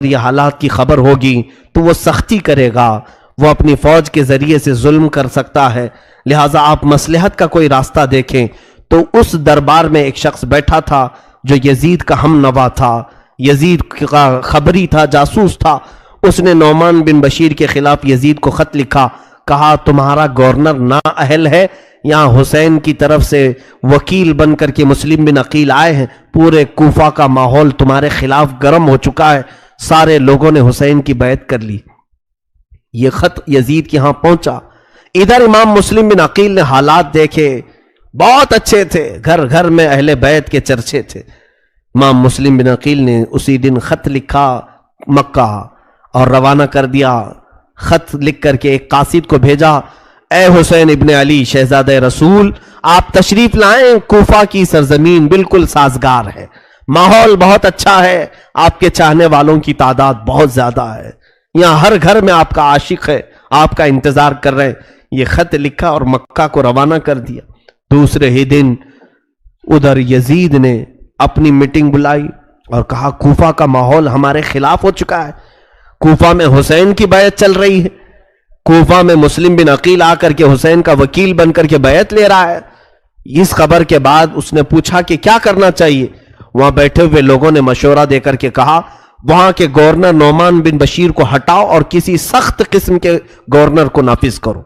یہ حالات کی خبر ہوگی تو وہ سختی کرے گا، وہ اپنی فوج کے ذریعے سے ظلم کر سکتا ہے، لہٰذا آپ مصلحت کا کوئی راستہ دیکھیں۔ تو اس دربار میں ایک شخص بیٹھا تھا جو یزید کا ہم نوا تھا، یزید کا خبری تھا، جاسوس تھا۔ اس نے نعمان بن بشیر کے خلاف یزید کو خط لکھا، کہا تمہارا گورنر نااہل ہے، یہاں حسین کی طرف سے وکیل بن کر کے مسلم بن عقیل آئے ہیں، پورے کوفہ کا ماحول تمہارے خلاف گرم ہو چکا ہے، سارے لوگوں نے حسین کی بیعت کر لی۔ یہ خط یزید کے ہاں پہنچا۔ ادھر امام مسلم بن عقیل نے حالات دیکھے، بہت اچھے تھے، گھر گھر میں اہل بیعت کے چرچے تھے۔ امام مسلم بن عقیل نے اسی دن خط لکھا مکہ اور روانہ کر دیا۔ خط لکھ کر کے ایک قاصد کو بھیجا، اے حسین ابن علی شہزادہ رسول، آپ تشریف لائیں، کوفہ کی سرزمین بالکل سازگار ہے، ماحول بہت اچھا ہے، آپ کے چاہنے والوں کی تعداد بہت زیادہ ہے، یہاں ہر گھر میں آپ کا عاشق ہے، آپ کا انتظار کر رہے ہیں۔ یہ خط لکھا اور مکہ کو روانہ کر دیا۔ دوسرے ہی دن ادھر یزید نے اپنی میٹنگ بلائی اور کہا کوفہ کا ماحول ہمارے خلاف ہو چکا ہے، کوفہ میں حسین کی بیعت چل رہی ہے، کوفہ میں مسلم بن عقیل آ کر کے حسین کا وکیل بن کر کے بیعت لے رہا ہے۔ اس خبر کے بعد اس نے پوچھا کہ کیا کرنا چاہیے۔ وہاں بیٹھے ہوئے لوگوں نے مشورہ دے کر کے کہا وہاں کے گورنر نعمان بن بشیر کو ہٹاؤ اور کسی سخت قسم کے گورنر کو نافذ کرو۔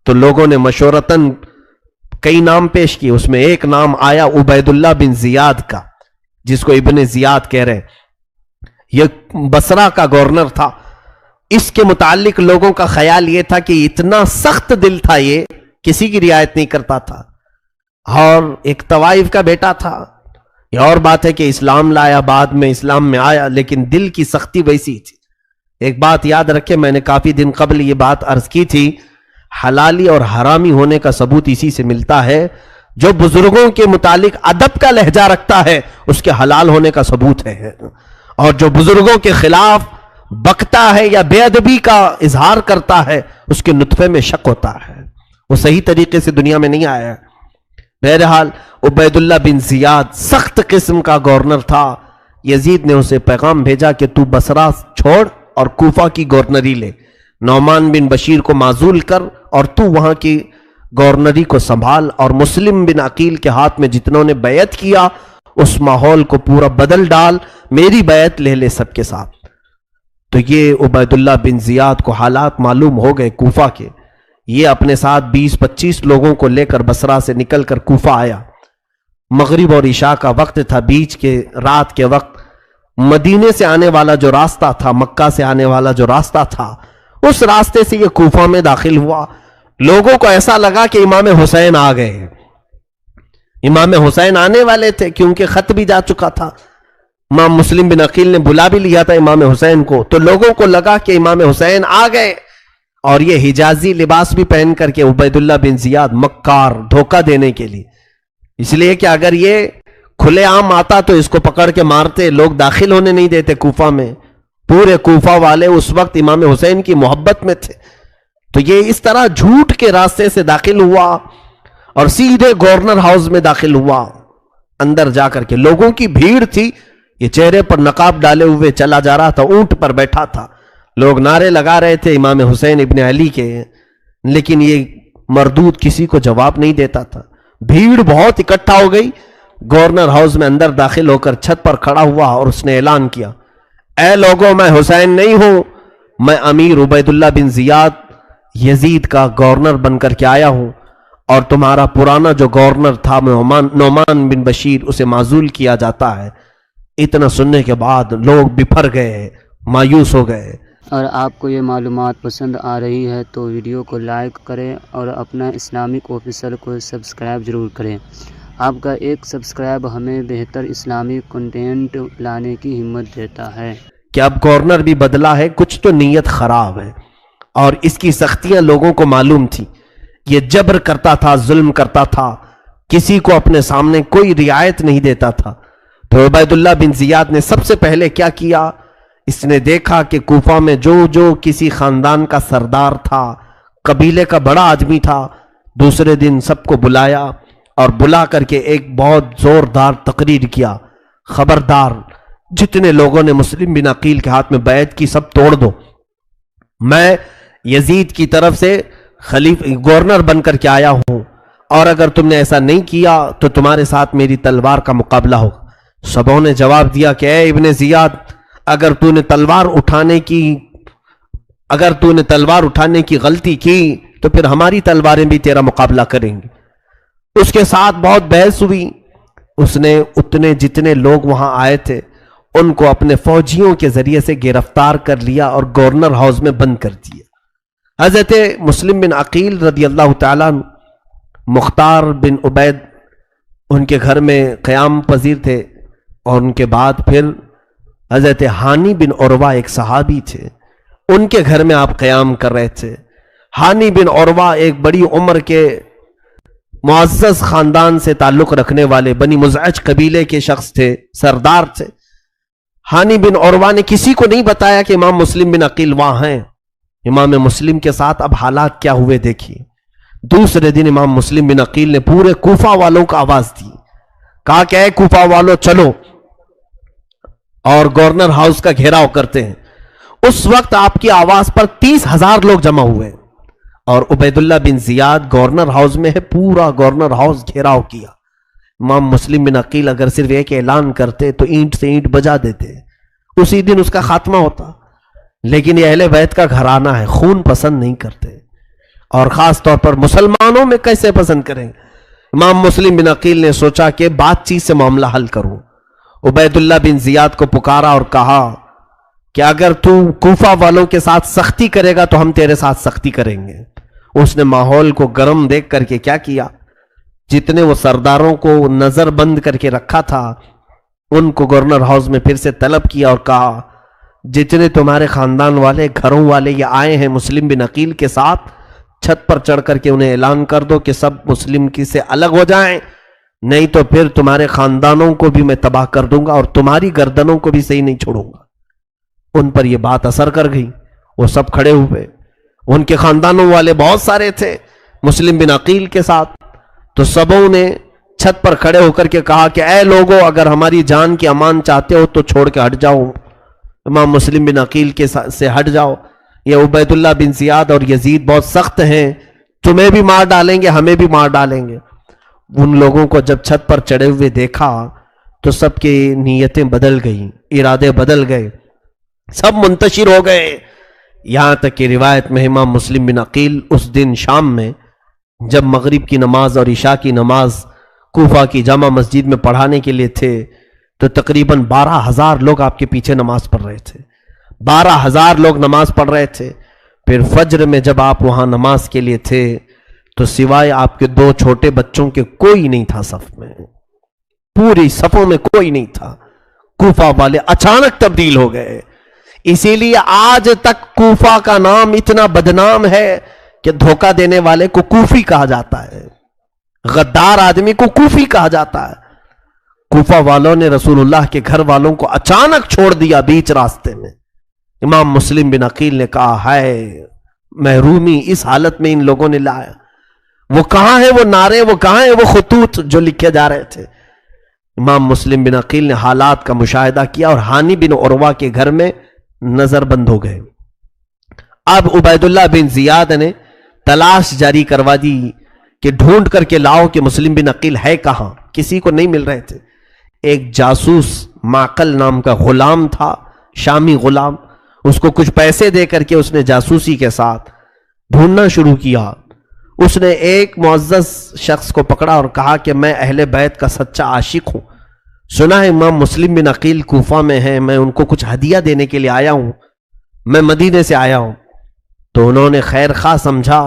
تو لوگوں نے مشورتاً کئی نام پیش کیے، اس میں ایک نام آیا عبید اللہ بن زیاد کا، جس کو ابن زیاد کہہ رہے، یہ بصرہ کا گورنر تھا۔ اس کے متعلق لوگوں کا خیال یہ تھا کہ اتنا سخت دل تھا، یہ کسی کی رعایت نہیں کرتا تھا، اور ایک طوائف کا بیٹا تھا۔ یہ اور بات ہے کہ اسلام لایا، بعد میں اسلام میں آیا، لیکن دل کی سختی ویسی تھی۔ ایک بات یاد رکھے، میں نے کافی دن قبل یہ بات عرض کی تھی، حلالی اور حرامی ہونے کا ثبوت اسی سے ملتا ہے، جو بزرگوں کے متعلق ادب کا لہجہ رکھتا ہے اس کے حلال ہونے کا ثبوت ہے، اور جو بزرگوں کے خلاف بکتا ہے یا بے ادبی کا اظہار کرتا ہے اس کے نطفے میں شک ہوتا ہے، وہ صحیح طریقے سے دنیا میں نہیں آیا ہے۔ بہرحال عبید اللہ بن زیاد سخت قسم کا گورنر تھا۔ یزید نے اسے پیغام بھیجا کہ تو بصرہ چھوڑ اور کوفہ کی گورنری لے، نعمان بن بشیر کو معزول کر اور تو وہاں کی گورنری کو سنبھال، اور مسلم بن عقیل کے ہاتھ میں جتنوں نے بیعت کیا اس ماحول کو پورا بدل ڈال، میری بیعت لے لے سب کے ساتھ۔ تو یہ عبید اللہ بن زیاد کو حالات معلوم ہو گئے کوفہ کے، یہ اپنے ساتھ 20-25 لوگوں کو لے کر بصرہ سے نکل کر کوفہ آیا۔ مغرب اور عشاء کا وقت تھا، بیچ کے رات کے وقت مدینے سے آنے والا جو راستہ تھا، مکہ سے آنے والا جو راستہ تھا، اس راستے سے یہ کوفہ میں داخل ہوا۔ لوگوں کو ایسا لگا کہ امام حسین آ گئے ہیں، امام حسین آنے والے تھے کیونکہ خط بھی جا چکا تھا، امام مسلم بن عقیل نے بلا بھی لیا تھا امام حسین کو، تو لوگوں کو لگا کہ امام حسین آ گئے، اور یہ حجازی لباس بھی پہن کر کے عبید اللہ بن زیاد مکار، دھوکہ دینے کے لیے، اس لیے کہ اگر یہ کھلے عام آتا تو اس کو پکڑ کے مارتے، لوگ داخل ہونے نہیں دیتے کوفہ میں، پورے کوفہ والے اس وقت امام حسین کی محبت میں تھے۔ تو یہ اس طرح جھوٹ کے راستے سے داخل ہوا اور سیدھے گورنر ہاؤس میں داخل ہوا۔ اندر جا کر کے لوگوں کی بھیڑ تھی، یہ چہرے پر نقاب ڈالے ہوئے چلا جا رہا تھا، اونٹ پر بیٹھا تھا، لوگ نعرے لگا رہے تھے امام حسین ابن علی کے، لیکن یہ مردود کسی کو جواب نہیں دیتا تھا۔ بھیڑ بہت اکٹھا ہو گئی، گورنر ہاؤس میں اندر داخل ہو کر چھت پر کھڑا ہوا اور اس نے اعلان کیا، اے لوگوں، میں حسین نہیں ہوں، میں امیر عبید اللہ بن زیاد یزید کا گورنر بن کر کے آیا ہوں، اور تمہارا پرانا جو گورنر تھا نعمان بن بشیر، اسے معزول کیا جاتا ہے۔ اتنا سننے کے بعد لوگ بپھر گئے، مایوس ہو گئے۔ اور آپ کو یہ معلومات پسند آ رہی ہے تو ویڈیو کو لائک کریں اور اپنا اسلامک آفیسر کو سبسکرائب ضرور کریں۔ آپ کا ایک سبسکرائب ہمیں بہتر اسلامی کنٹینٹ لانے کی ہمت دیتا ہے۔ کہ اب گورنر بھی بدلا ہے، کچھ تو نیت خراب ہے، اور اس کی سختیاں لوگوں کو معلوم تھی۔ یہ جبر کرتا تھا، ظلم کرتا تھا، کسی کو اپنے سامنے کوئی رعایت نہیں دیتا تھا۔ تو عبید اللہ بن زیاد نے سب سے پہلے کیا کیا، اس نے دیکھا کہ کوفہ میں جو کسی خاندان کا سردار تھا، قبیلے کا بڑا آدمی تھا، دوسرے دن سب کو بلایا اور بلا کر کے ایک بہت زوردار تقریر کیا، خبردار، जितने लोगों ने मुस्लिम बिन अकील के हाथ में बैत की सब तोड़ दो, मैं यजीद की तरफ से गवर्नर बनकर के आया हूं, और अगर तुमने ऐसा नहीं किया तो तुम्हारे साथ मेरी तलवार का मुकाबला होगा। सबों ने जवाब दिया कि ए इब्ने जियाद, अगर तूने तलवार उठाने की गलती की तो फिर हमारी तलवारें भी तेरा मुकाबला करेंगी। उसके साथ बहुत बहस हुई। उसने उतने जितने लोग वहां आए थे उनको अपने फौजियों के जरिए से गिरफ्तार कर लिया और गवर्नर हाउस में बंद कर दिया। हजरत मुस्लिम बिन अकील रदी अल्लाह ताला मुख्तार बिन उबैद उनके घर में क़याम पजीर थे, और उनके बाद फिर हजरत हानी बिन उरवा एक सहाबी थे, उनके घर में आप क़याम कर रहे थे। हानी बिन उरवा एक बड़ी उम्र के मुअज़्ज़ज़ खानदान से ताल्लुक रखने वाले बनी मुज़अज कबीले के शख्स थे, सरदार थे। हानी बिन उरवा ने किसी को नहीं बताया कि इमाम मुस्लिम बिन अकील वहां हैं। इमाम मुस्लिम के साथ अब हालात क्या हुए देखिए। दूसरे दिन इमाम मुस्लिम बिन अकील ने पूरे कूफा वालों को आवाज दी, कहा कि ऐ कूफा वालों चलो और गवर्नर हाउस का घेराव करते हैं। उस वक्त आपकी आवाज पर 30,000 लोग जमा हुए, और उबैदुल्लाह बिन जियाद गवर्नर हाउस में है, पूरा गवर्नर हाउस घेराव किया। इमाम मुस्लिम बिन अकील अगर सिर्फ एक ऐलान करते तो ईंट से ईंट बजा देते, उसी दिन उसका खात्मा होता। लेकिन ये अहले बैत का घराना है, खून पसंद नहीं करते, और खास तौर पर मुसलमानों में कैसे पसंद करेंगे। इमाम मुस्लिम बिन अकील ने सोचा कि बातचीत से मामला हल करूं। उबैदुल्लाह बिन जियाद को पुकारा और कहा कि अगर तू कूफा वालों के साथ सख्ती करेगा तो हम तेरे साथ सख्ती करेंगे। उसने माहौल को गर्म देख करके क्या किया, जितने वो सरदारों को नजर बंद करके रखा था उनको गवर्नर हाउस में फिर से तलब किया और कहा, जितने तुम्हारे खानदान वाले घरों वाले ये आए हैं मुस्लिम बिन अकील के साथ, छत पर चढ़ करके उन्हें ऐलान कर दो कि सब मुस्लिम की से अलग हो जाएं, नहीं तो फिर तुम्हारे खानदानों को भी मैं तबाह कर दूंगा और तुम्हारी गर्दनों को भी सही नहीं छोड़ूंगा। उन पर यह बात असर कर गई, वो सब खड़े हुए। उनके खानदानों वाले बहुत सारे थे मुस्लिम बिन अकील के साथ, तो सबों ने छत पर खड़े होकर के कहा कि ऐ लोगों, अगर हमारी जान की अमान चाहते हो तो छोड़ के हट जाओ, इमाम मुस्लिम बिन अकील के से हट जाओ। ये उबैदुल्लाह बिन जियाद और यजीद बहुत सख्त हैं, तुम्हें भी मार डालेंगे, हमें भी मार डालेंगे। उन लोगों को जब छत पर चढ़े हुए देखा तो सबकी नीयतें बदल गई, इरादे बदल गए, सब मुंतशिर हो गए। यहां तक कि रिवायत में इमाम मुस्लिम बिन अकील उस दिन शाम में जब मगरिब की नमाज और इशा की नमाज कूफा की जामा मस्जिद में पढ़ाने के लिए थे तो तकरीबन 12,000 लोग आपके पीछे नमाज पढ़ रहे थे। 12,000 लोग नमाज पढ़ रहे थे। फिर फज्र में जब आप वहां नमाज के लिए थे तो सिवाय आपके 2 छोटे बच्चों के कोई नहीं था सफ में, पूरी सफों में कोई नहीं था। कूफा वाले अचानक तब्दील हो गए। इसीलिए आज तक कूफा का नाम इतना बदनाम है कि धोखा देने वाले को कूफी कहा जाता है, गद्दार आदमी को कूफी कहा जाता है। कूफा वालों ने रसूलुल्लाह के घर वालों को अचानक छोड़ दिया बीच रास्ते में। इमाम मुस्लिम बिन अकील ने कहा, हाय महरूमी इस हालत में इन लोगों ने लाया, वो कहां है वो नारे, वो कहां है वो खुतूत जो लिखे जा रहे थे। इमाम मुस्लिम बिन अकील ने हालात का मुशाहिदा किया और हानी बिन उरवा के घर में नजरबंद हो गए। अब उबैदुल्लाह बिन जियाद ने तलाश जारी करवा दी कि ढूंढ करके लाओ कि मुस्लिम बिन अकील है कहां। किसी को नहीं मिल रहे थे। एक जासूस माकल नाम का गुलाम था, शामी गुलाम, उसको कुछ पैसे दे करके उसने जासूसी के साथ ढूंढना शुरू किया। उसने एक मुअज़्ज़ज़ शख्स को पकड़ा और कहा कि मैं अहले बैत का सच्चा आशिक हूं, सुना है इमाम मुस्लिम बिन अकील कूफा में है, मैं उनको कुछ हदिया देने के लिए आया हूं, मैं मदीने से आया हूं। तो उन्होंने खैर खा समझा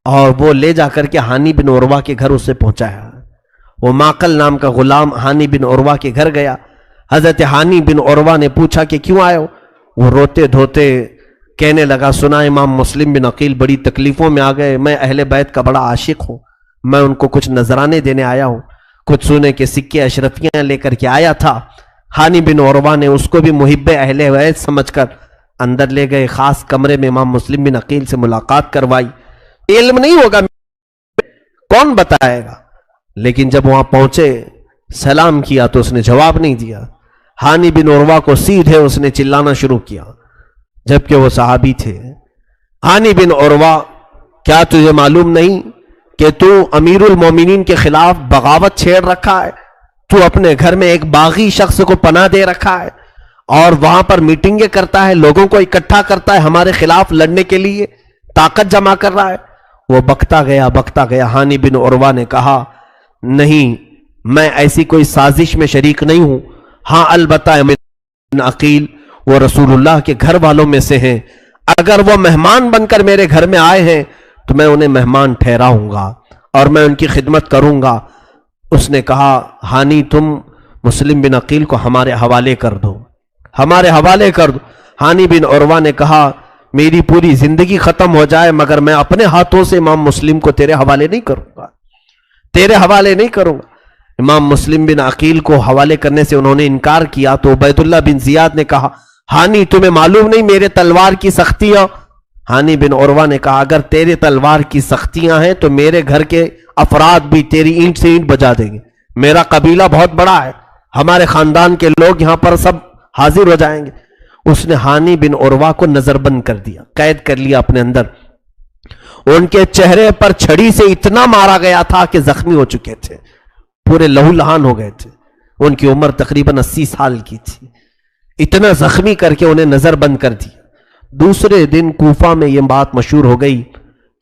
और वो ले जाकर के हानी बिन उरवा के घर उसे पहुंचाया। वो माकल नाम का गुलाम हानी बिन उरवा के घर गया। हजरत हानी बिन उरवा ने पूछा कि क्यों आए हो। वो रोते धोते कहने लगा, सुना इमाम मुस्लिम बिन अकील बड़ी तकलीफों में आ गए, मैं अहले बैत का बड़ा आशिक हूं, मैं उनको कुछ नजराने देने आया हूं, कुछ सोने के सिक्के अशरफियां लेकर के आया था। हानी बिन उरवा ने उसको भी मुहिब्बे अहले बैत समझकर अंदर ले गए, खास कमरे में इमाम मुस्लिम बिन अकील से मुलाकात करवाई। इल्म नहीं होगा कौन बताएगा, लेकिन जब वहां पहुंचे सलाम किया तो उसने जवाब नहीं दिया। हानी बिन उर्वा को सीधे उसने चिल्लाना शुरू किया, जबकि वो सहाबी थे। हानी बिन उर्वा, क्या तुझे मालूम नहीं कि तू अमीरुल मोमिनीन के खिलाफ बगावत छेड़ रखा है? तू अपने घर में एक बागी शख्स को पनाह दे रखा है और वहां पर मीटिंगें करता है, लोगों को इकट्ठा करता है, हमारे खिलाफ लड़ने के लिए ताकत जमा कर रहा है। वो बकता गया। हानी बिन उर्वा ने कहा, नहीं, मैं ऐसी कोई साजिश में शरीक नहीं हूं। हाँ, अलबत्ता बिन अकील वो रसूलुल्लाह के घर वालों में से हैं। अगर वो मेहमान बनकर मेरे घर में आए हैं तो मैं उन्हें मेहमान ठहराऊंगा और मैं उनकी खिदमत करूंगा। उसने कहा, हानी तुम मुस्लिम बिन अकील को हमारे हवाले कर दो, हमारे हवाले कर दो। हानी बिन उर्वा ने कहा, मेरी पूरी जिंदगी खत्म हो जाए मगर मैं अपने हाथों से इमाम मुस्लिम को तेरे हवाले नहीं करूंगा, तेरे हवाले नहीं करूंगा। इमाम मुस्लिम बिन अकील को हवाले करने से उन्होंने इनकार किया तो उबैदुल्लाह बिन जियाद ने कहा, हानी तुम्हें मालूम नहीं मेरे तलवार की सख्तियां? हानी बिन उर्वा ने कहा, अगर तेरे तलवार की सख्तियां हैं तो मेरे घर के अफराद भी तेरी ईंट से ईंट बजा देंगे। मेरा कबीला बहुत बड़ा है, हमारे खानदान के लोग यहां पर सब हाजिर हो जाएंगे। उसने हानी बिन उर्वा को नजरबंद कर दिया, कैद कर लिया अपने अंदर। उनके चेहरे पर छड़ी से इतना मारा गया था कि जख्मी हो चुके थे, पूरे लहूलुहान हो गए थे। उनकी उम्र तकरीबन 80 साल की थी। इतना जख्मी करके उन्हें नजरबंद कर दिया। दूसरे दिन कूफा में यह बात मशहूर हो गई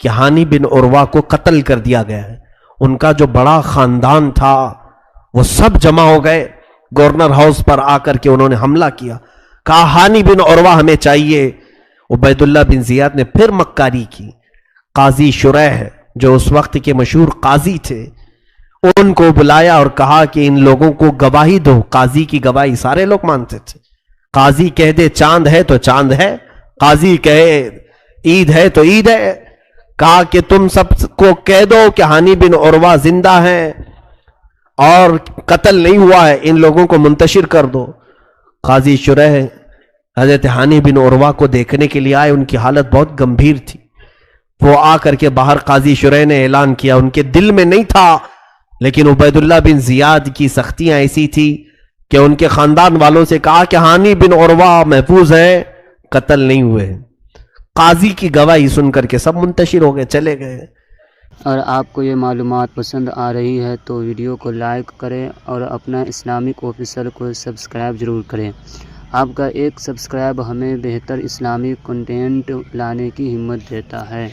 कि हानी बिन उर्वा को कत्ल कर दिया गया है। उनका जो बड़ा खानदान था वो सब जमा हो गए गवर्नर हाउस पर आकर के उन्होंने हमला किया, कहा हानी बिन उर्वा हमें चाहिए। उबैदुल्लाह बिन जियाद ने फिर मक्कारी की। काजी शुरैह जो उस वक्त के मशहूर काजी थे उनको बुलाया और कहा कि इन लोगों को गवाही दो। काजी की गवाही सारे लोग मानते थे। काजी कह दे चांद है तो चांद है, काजी कहे ईद है तो ईद है। कहा कि तुम सबको कह दो कि हानी बिन उर्वा जिंदा है और कत्ल नहीं हुआ है, इन लोगों को मुंतशिर कर दो। काजी शुरैह हजरत हानी बिन उर्वा को देखने के लिए आए। उनकी हालत बहुत गंभीर थी। वो आकर के बाहर काजी शुरैह ने ऐलान किया। उनके दिल में नहीं था, लेकिन उबैदुल्लाह बिन जियाद की सख्तियां ऐसी थी कि उनके खानदान वालों से कहा कि हानी बिन उर्वा महफूज है, कत्ल नहीं हुए। काजी की गवाही सुनकर के सब मुंतशिर हो गए, चले गए। और आपको ये मालूमात पसंद आ रही है तो वीडियो को लाइक करें और अपना इस्लामिक ऑफिसर को सब्सक्राइब ज़रूर करें। आपका एक सब्सक्राइब हमें बेहतर इस्लामिक कंटेंट लाने की हिम्मत देता है।